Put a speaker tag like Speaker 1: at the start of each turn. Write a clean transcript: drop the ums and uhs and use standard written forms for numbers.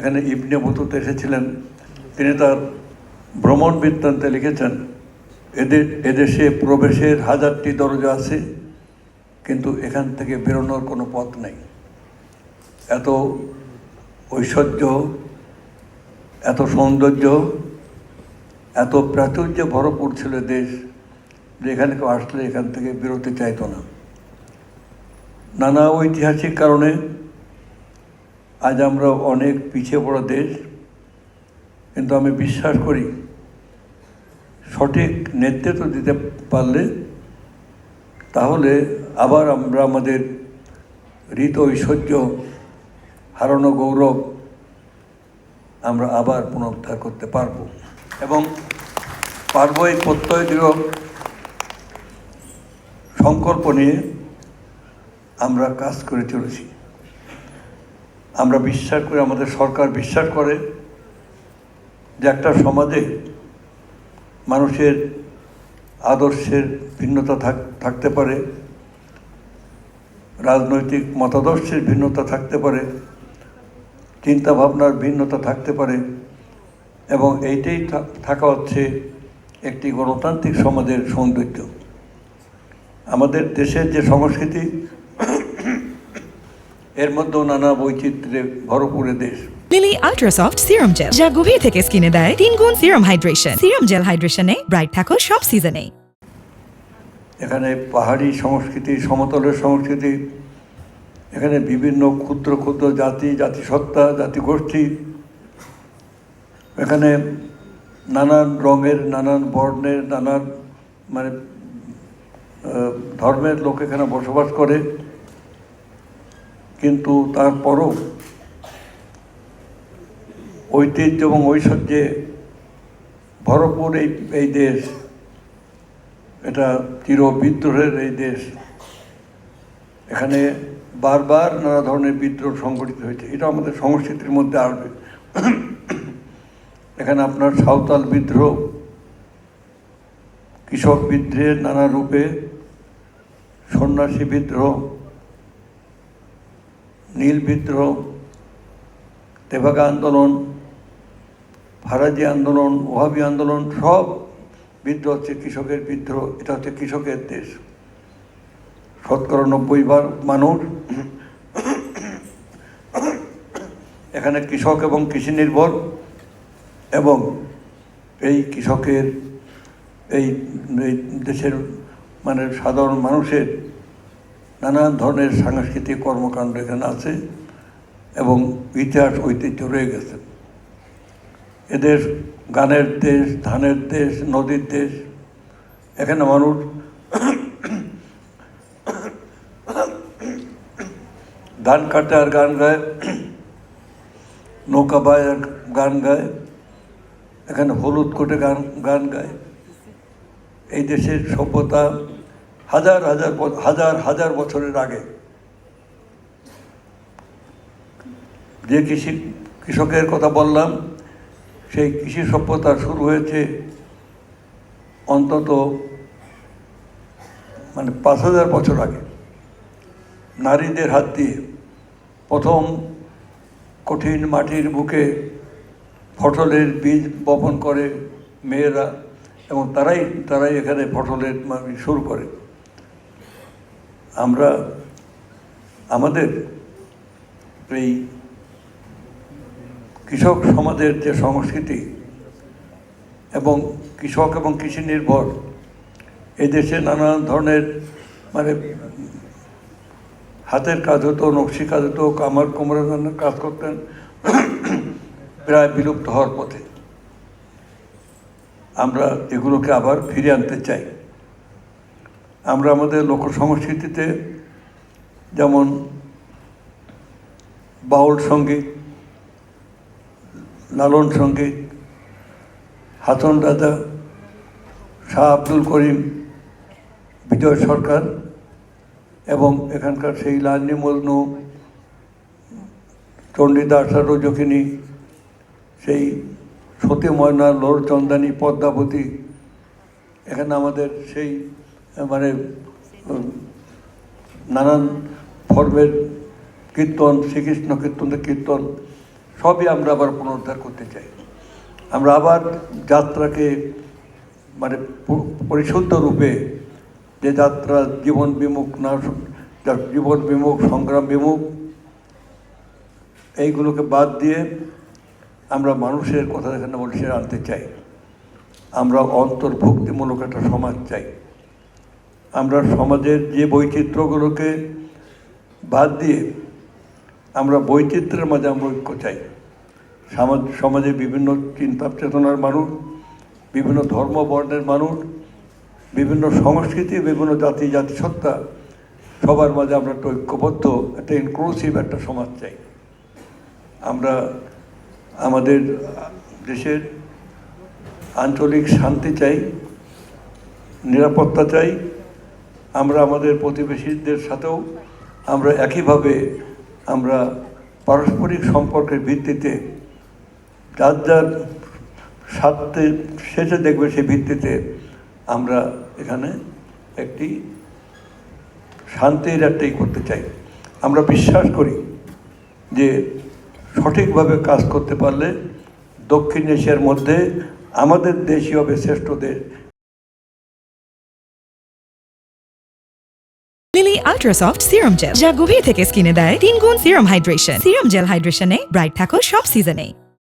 Speaker 1: এখানে Ibn Battuta এসেছিলেন। তিনি তার ভ্রমণ বৃত্তান্তে লিখেছেন, এদেশে প্রবেশের 1000টি দরজা আছে, কিন্তু এখান থেকে বেরোনোর কোনো পথ নেই। এত ঐশ্বর্য, এত সৌন্দর্য, এত প্রাচুর্যে ভরপুর ছিল দেশ, যে এখানে কেউ আসলে এখান থেকে বেরোতে চাইতো না। নানা ঐতিহাসিক কারণে আজ আমরা অনেক পিছিয়ে পড়া দেশ, কিন্তু আমি বিশ্বাস করি সঠিক নেতৃত্ব দিতে পারলে তাহলে আবার আমরা আমাদের হৃত ঐশ্বর্য, হারানো গৌরব আমরা আবার পুনরুদ্ধার করতে পারব এবং পারব। এই প্রত্যয় দৃঢ় সংকল্প নিয়ে আমরা কাজ করে চলেছি। আমরা বিশ্বাস করি, আমাদের সরকার বিশ্বাস করে যে একটা সমাজে মানুষের আদর্শের ভিন্নতা থাকতে পারে, রাজনৈতিক মতাদর্শের ভিন্নতা থাকতে পারে, চিন্তাভাবনার ভিন্নতা থাকতে পারে, এবং এইটাই থাকা হচ্ছে একটি গণতান্ত্রিক সমাজের সৌন্দর্য। আমাদের দেশের যে সংস্কৃতি, এর মধ্যেও নানা বৈচিত্র্যে ভরপুর দেশ।
Speaker 2: Lily ultra soft serum gel, যা গভীর থেকে স্কিনে দেয় 3 গুণ সিরাম হাইড্রেশন। সিরাম জেল হাইড্রেশনে ব্রাইট থাকো সব সিজনে।
Speaker 1: এখানে পাহাড়ি সংস্কৃতি, সমতলের সংস্কৃতি, এখানে বিভিন্ন ক্ষুদ্র ক্ষুদ্র জাতি, জাতিসত্তা, জাতিগোষ্ঠী, এখানে নানান রঙের, নানান বর্ণের, নানান ধর্মের লোক এখানে বসবাস করে। কিন্তু তারপরও ঐতিহ্য এবং ঐশ্বর্যে ভরপুর এই দেশ, এটা চির বিদ্রোহের এই দেশ। এখানে বারবার নানা ধরনের বিদ্রোহ সংগঠিত হয়েছে, এটা আমাদের সংস্কৃতির মধ্যে আসবে। এখানে আপনার সাঁওতাল বিদ্রোহ, কৃষক বিদ্রোহের নানা রূপে, সন্ন্যাসী বিদ্রোহ, নীল বিদ্রোহ, তেভাগা আন্দোলন, ফারাজি আন্দোলন, ওহাবি আন্দোলন, সব বিদ্রোহ হচ্ছে কৃষকের বিদ্রোহ। এটা হচ্ছে কৃষকের দেশ। 90% মানুষ এখানে কৃষক এবং কৃষি নির্ভর, এবং এই কৃষকের এই দেশের সাধারণ মানুষের নানান ধরনের সাংস্কৃতিক কর্মকাণ্ড এখানে আছে এবং ইতিহাস ঐতিহ্য রয়ে গেছে। এদের গানের দেশ, ধানের দেশ, নদীর দেশ। এখানে মানুষ ধান কাটে আর গান গায়, নৌকা বায় আর গান গায়, এখানে হলুদ কোটে গান গায়। এই দেশের সভ্যতা হাজার হাজার বছরের আগে যে কৃষকের কথা বললাম, সেই কৃষি সভ্যতা শুরু হয়েছে অন্তত 5000 বছর আগে। নারীদের হাত দিয়ে প্রথম কঠিন মাটির বুকে ফসলের বীজ বপন করে মেয়েরা, এবং তারাই এখানে ফসলের শুরু করে। আমরা আমাদের এই কৃষক সমাজের যে সংস্কৃতি এবং কৃষক এবং কৃষি নির্ভর, এই দেশে নানা ধরনের হাতের কাজ হতো, নকশি কাজ হতো, কামার কোমরের কাজ করতেন, প্রায় বিলুপ্ত হওয়ার পথে। আমরা এগুলোকে আবার ফিরিয়ে আনতে চাই। আমরা আমাদের লোক সংস্কৃতিতে যেমন বাউল সঙ্গীত, লালন সঙ্গীত, হাসন রাজা, শাহ আব্দুল করিম, বিজয় সরকার, এবং এখানকার সেই লালনি মজনু, চণ্ডীদাস আর রজকিনী, সেই সতী ময়না, লোর চন্দানী, পদ্মাবতী, এখানে আমাদের সেই নানান ফর্মের কীর্তন, শ্রীকৃষ্ণ কীর্তন, সবই আমরা আবার পুনরুদ্ধার করতে চাই। আমরা আবার যাত্রাকে মানে পরিশুদ্ধ রূপে, যে যাত্রা জীবন বিমুখ না, জীবন বিমুখ, সংগ্রাম বিমুখ, এইগুলোকে বাদ দিয়ে আমরা মানুষের কথা এখানে বলছে আনতে চাই। আমরা অন্তর্ভুক্তিমূলক একটা সমাজ চাই। আমরা সমাজের যে বৈচিত্র্যগুলোকে বাদ দিয়ে আমরা বৈচিত্র্যের মাঝে আমরা ঐক্য চাই। সমাজে বিভিন্ন চিন্তা চেতনার মানুষ, বিভিন্ন ধর্ম বর্ণের মানুষ, বিভিন্ন সংস্কৃতি, বিভিন্ন জাতিসত্তা, সবার মাঝে আমরা একটা ঐক্যবদ্ধ, একটা ইনক্লুসিভ একটা সমাজ চাই। আমরা আমাদের দেশের আঞ্চলিক শান্তি চাই, নিরাপত্তা চাই। আমরা আমাদের প্রতিবেশীদের সাথেও আমরা একইভাবে আমরা পারস্পরিক সম্পর্কের ভিত্তিতে যার যার স্বার্থে শেষে দেখবে সেই ভিত্তিতে আমরা এখানে একটি শান্তির একটাই করতে চাই। আমরা বিশ্বাস করি যে সঠিকভাবে কাজ করতে পারলে দক্ষিণ এশিয়ার মধ্যে আমাদের দেশই হবে শ্রেষ্ঠ দেশ।
Speaker 2: লিলি আল্ট্রাসফট সিরাম জেল, যা গভীর থেকে স্কিনে দেয় 3 গুণ সিরাম হাইড্রেশন। সিরাম জেল হাইড্রেশনে ব্রাইট থাকো সব সিজনে।